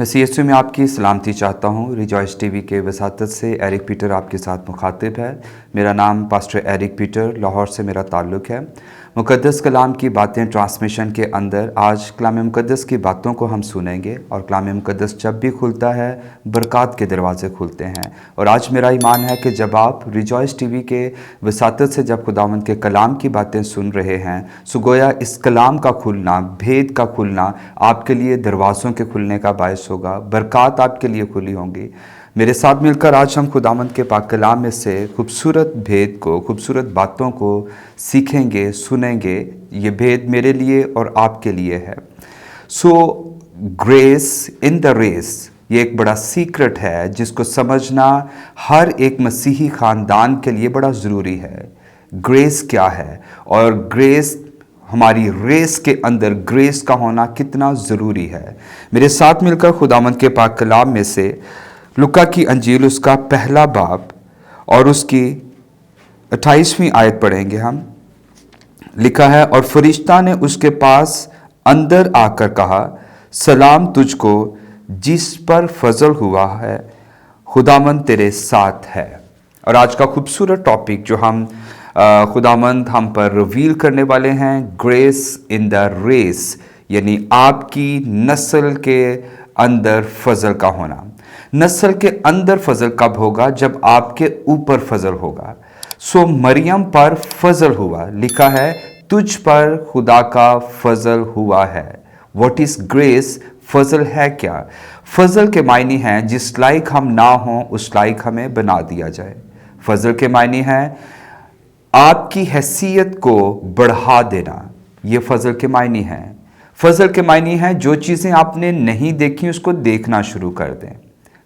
मसीह यीशु में आपकी सलामती चाहता हूँ। रिजॉइस टीवी के वसातत से एरिक पीटर आपके साथ मुखातिब है। मेरा नाम पास्टर एरिक पीटर, लाहौर से मेरा ताल्लुक़ है। मुक़द्दस कलाम की बातें ट्रांसमिशन के अंदर आज कलाम मुक़द्दस की बातों को हम सुनेंगे, और कलाम मुक़द्दस जब भी खुलता है बरक़ात के दरवाज़े खुलते हैं। और आज मेरा ईमान है कि जब आप रिजॉइस टीवी के वसातत से जब खुदावंद के कलाम की बातें सुन रहे हैं, सो गोया इस कलाम का खुलना, भेद का खुलना आपके लिए दरवाज़ों के खुलने का बायस होगा, बरक़ात आपके लिए खुली होंगी। मेरे साथ मिलकर आज हम खुदावंद के पाक कलाम में से खूबसूरत भेद को, खूबसूरत बातों को सीखेंगे, सुनेंगे। ये भेद मेरे लिए और आपके लिए है। सो ग्रेस इन द रेस, ये एक बड़ा सीक्रेट है जिसको समझना हर एक मसीही ख़ानदान के लिए बड़ा ज़रूरी है। ग्रेस क्या है और ग्रेस हमारी रेस के अंदर ग्रेस का होना कितना ज़रूरी है। मेरे साथ मिलकर खुदावंद के पाक कलाम में से लुका की अंजील उसका पहला बाब और उसकी 28वीं आयत पढ़ेंगे हम। लिखा है, और फरिश्ता ने उसके पास अंदर आकर कहा, सलाम तुझको जिस पर फजल हुआ है, खुदावंद तेरे साथ है। और आज का खूबसूरत टॉपिक जो हम खुदावंद हम पर रिवील करने वाले हैं, ग्रेस इन द रेस, यानी आपकी नस्ल के अंदर फजल का होना। नस्ल के अंदर फजल कब होगा? जब आपके ऊपर फजल होगा। सो मरियम पर फजल हुआ, लिखा है तुझ पर खुदा का फजल हुआ है। What is grace? फजल है क्या? फजल के मायने हैं जिस लायक हम ना हों उस लायक हमें बना दिया जाए। फजल के मायने हैं आपकी हैसियत को बढ़ा देना, ये फजल के मायने हैं। फजल के मायने हैं जो चीज़ें आपने नहीं देखी उसको देखना शुरू कर दें।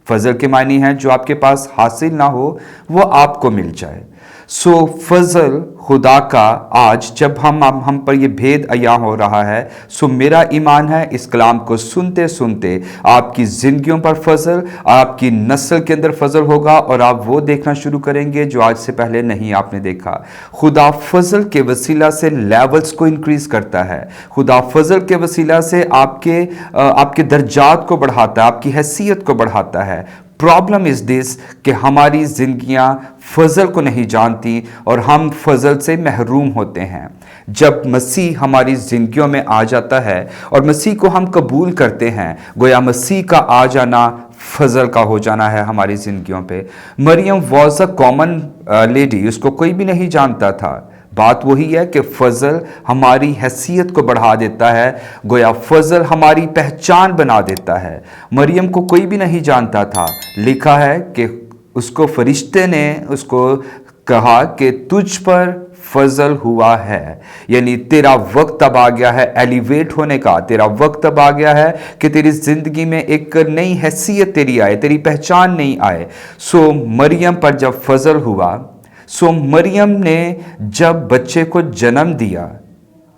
फजल के मायने हैं जो आपके पास हासिल ना हो वो आपको मिल जाए। सो फजल खुदा का आज जब हम पर ये भेद अया हो रहा है, सो मेरा ईमान है इस कलाम को सुनते सुनते आपकी ज़िंदगियों पर फजल, आपकी नस्ल के अंदर फजल होगा और आप वो देखना शुरू करेंगे जो आज से पहले नहीं आपने देखा। खुदा फजल के वसीला से लेवल्स को इंक्रीज़ करता है। खुदा फजल के वसीला से आपके दर्जात को बढ़ाता है, आपकी हैसियत को बढ़ाता है। प्रॉब्लम इज़ दिस कि हमारी ज़िंदगियाँ फजल को नहीं जानती और हम फजल से महरूम होते हैं। जब मसीह हमारी ज़िंदगियों में आ जाता है और मसीह को हम कबूल करते हैं, गोया मसीह का आ जाना फजल का हो जाना है हमारी ज़िंदगियों पे। Maryam was a common lady, उसको कोई भी नहीं जानता था। बात वही है कि फजल हमारी हैसियत को बढ़ा देता है, गोया फजल हमारी पहचान बना देता है। मरियम को कोई भी नहीं जानता था। लिखा है कि उसको फरिश्ते ने उसको कहा कि तुझ पर फजल हुआ है, यानी तेरा वक्त अब आ गया है एलिवेट होने का। तेरा वक्त अब आ गया है कि तेरी ज़िंदगी में एक नई हैसियत तेरी आए, तेरी पहचान नहीं आए। सो मरियम पर जब फजल हुआ, सो मरियम ने जब बच्चे को जन्म दिया,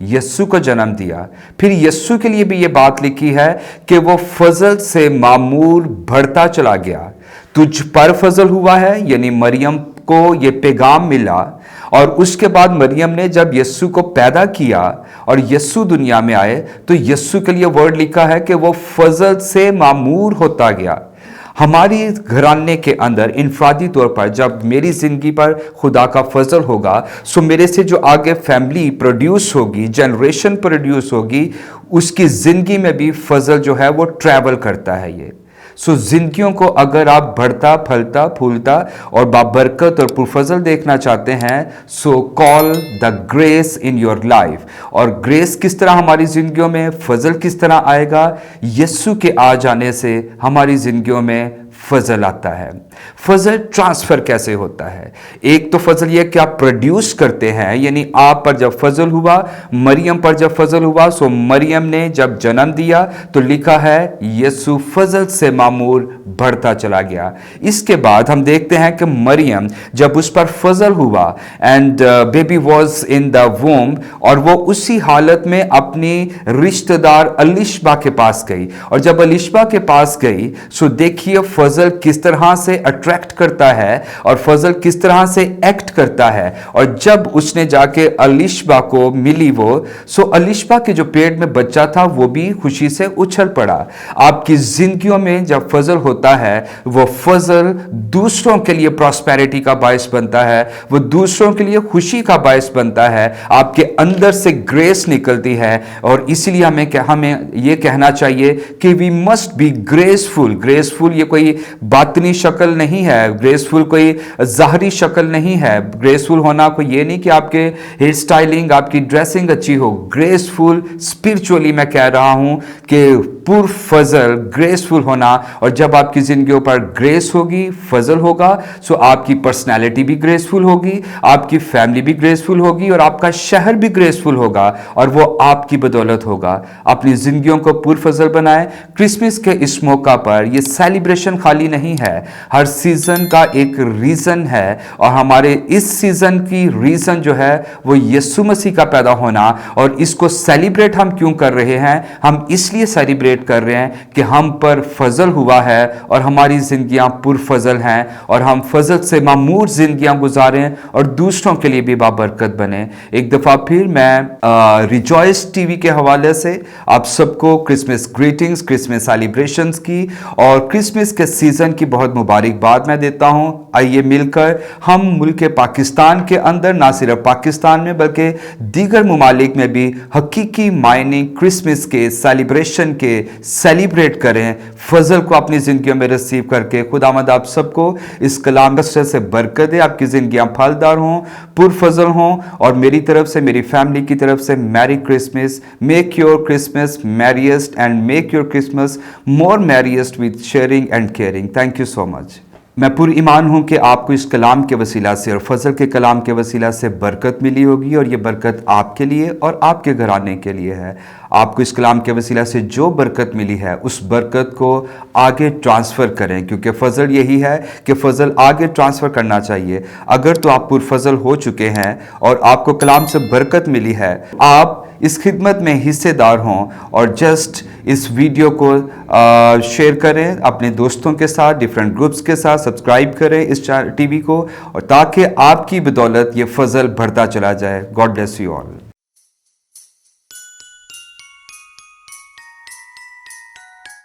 यस्सु को जन्म दिया, फिर यस्सु के लिए भी ये बात लिखी है कि वो फजल से मामूल बढ़ता चला गया। तुझ पर फजल हुआ है, यानी मरियम को ये पैगाम मिला। और उसके बाद मरियम ने जब यस्सु को पैदा किया और यस्सु दुनिया में आए, तो यस्सु के लिए वर्ड लिखा है कि वो फजल से मामूर होता गया। हमारी घराने के अंदर इनफरादी तौर पर जब मेरी ज़िंदगी पर खुदा का फजल होगा, सो मेरे से जो आगे फैमिली प्रोड्यूस होगी, जनरेशन प्रोड्यूस होगी, उसकी ज़िंदगी में भी फजल जो है वो ट्रैवल करता है। ये सो ज़िंदगियों को अगर आप बढ़ता फलता फूलता और बाबरकत और पुरफजल देखना चाहते हैं, so call the grace in your life. और ग्रेस किस तरह हमारी ज़िंदगियों में, फजल किस तरह आएगा? यस्सु के आ जाने से हमारी ज़िंदगियों में फजल आता है। फजल ट्रांसफ़र कैसे होता है? एक तो फजल ये कि आप प्रोड्यूस करते हैं, यानी आप पर जब फजल हुआ, मरियम पर जब फजल हुआ, सो मरियम ने जब जन्म दिया तो लिखा है यस्सु फजल से मामूर बढ़ता चला गया। इसके बाद हम देखते हैं कि मरियम जब उस पर फजल हुआ and baby was in the वूम, और वो उसी हालत में अपनी रिश्तेदार अलिशबा के पास गई। और जब अलिशबा के पास गई, सो देखिए फजल किस तरह से अट्रैक्ट करता है और फजल किस तरह से एक्ट करता है। और जब उसने जाके अलिशबा को मिली वो, सो अलिशबा के जो पेट में बच्चा था वो भी खुशी से उछल पड़ा। आपकी जिंदगियों में जब फजल होता है, वो फजल दूसरों के लिए प्रॉस्पेरिटी का बायस बनता है, वो दूसरों के लिए खुशी का बायस बनता है, आपके अंदर से ग्रेस निकलती है। और इसीलिए हमें ये कहना चाहिए कि we must be graceful. Graceful ये कोई बातनी शक्ल नहीं है, ग्रेसफुल कोई ज़ाहरी शक्ल नहीं है। ग्रेसफुल होना कोई ये नहीं कि आपके हेयर स्टाइलिंग, आपकी ड्रेसिंग अच्छी हो। ग्रेसफुल स्पिरिचुअली मैं कह रहा हूं कि पुरफजल ग्रेसफुल होना। और जब आपकी जिंदगी पर ग्रेस होगी, फजल होगा, सो आपकी पर्सनैलिटी भी ग्रेसफुल होगी, आपकी फैमिली भी ग्रेसफुल होगी और आपका शहर भी ग्रेसफुल होगा और वो आपकी बदौलत होगा। अपनी जिंदगियों को पुरफजल बनाएं। क्रिसमस के इस मौका पर ये सेलिब्रेशन खाली नहीं है, हर सीजन का एक रीजन है। और हमारे इस सीजन की रीजन जो है वो यीशु मसीह का पैदा होना। और इसको सेलिब्रेट हम क्यों कर रहे हैं? हम इसलिए सेलिब्रेट कर रहे हैं कि हम पर फजल हुआ है और हमारी जिंदगियां पुरफजल हैं और हम फजल से मामूर जिंदगियां गुजारें और दूसरों के लिए भी बाबरकत बने। एक दफा फिर मैं रिजॉइस टीवी के हवाले से आप सबको क्रिसमस ग्रीटिंग्स, क्रिसमस सेलिब्रेशंस की और क्रिसमस के सीजन की बहुत मुबारकबाद मैं देता हूं। आइए मिलकर हम मुल्क पाकिस्तान के अंदर, ना सिर्फ पाकिस्तान में बल्कि दीगर ममालिक में भी हकीकी मायने क्रिसमस के सेलिब्रेशन के सेलिब्रेट करें, फजल को अपनी जिंदगियों में रिसीव करके। खुदावंद आप सबको इस कलाम से बरकत दे, आपकी जिंदगियां फलदार हों, पुरफजल हों। और मेरी तरफ से, मेरी फैमिली की तरफ से merry Christmas. Make your Christmas merriest and make your Christmas more merriest with sharing and caring. Thank you so much. मैं पूरी ईमान हूँ कि आपको इस कलाम के वसीला से और फजल के कलाम के वसीला से बरकत मिली होगी और ये बरकत आपके लिए और आपके घराने के लिए है। आपको इस कलाम के वसीला से जो बरकत मिली है उस बरकत को आगे ट्रांसफ़र करें, क्योंकि फजल यही है कि फजल आगे ट्रांसफ़र करना चाहिए। अगर तो आप पुरफजल हो चुके हैं और आपको कलाम से बरकत मिली है, आप इस खिदमत में हिस्सेदार हों और जस्ट इस वीडियो को शेयर करें अपने दोस्तों के साथ, डिफरेंट ग्रुप्स के साथ, सब्सक्राइब करें इस टीवी को, और ताकि आपकी बदौलत ये फजल बढ़ता चला जाए। God bless you all.